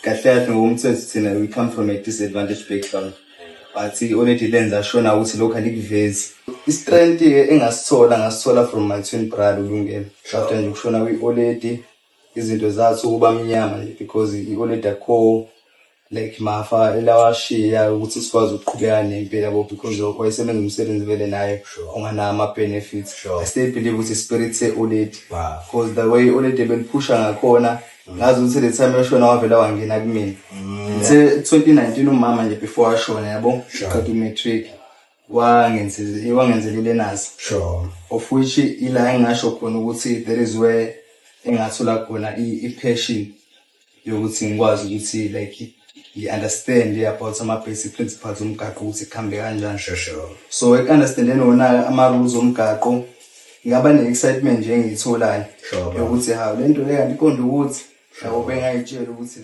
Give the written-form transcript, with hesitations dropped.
kahle kahle ngomthetho thina we come from a disadvantaged background. But already lenza shona ukuthi lokho alikuvezi. I-strength ngasithola from my twin brother uLungelo. After nje ukushona kwi-Oledi izinto zathi ukuba mnyama because i-Oledi akho like mafa elawashiya ukuthi sikwazi ukuqhubeka nempilo yabo because wayesebenza umsebenzi vele naye ongana ama benefits. I still believe ukuthi spirit se-Oledi because the way Oledi beliphusha ngakhona ngazi ukuthi le time yashona wavela wangena kumina. 2019 umama nje before ashona yabo qeda matric wangenzelele nazi of which ila engasho khona ukuthi there is where engathola khona i-passion yokuthi ngikwazi ukuthi like understand about ama basic principles omgaqo ukuthi kuhambe kanjani. So understanding wona ama rules omgaqo ngaba ne-excitement nje engiyitholayo ukuthi ha lento le kanti iqonda ukuthi yabo bengayitshela ukuthi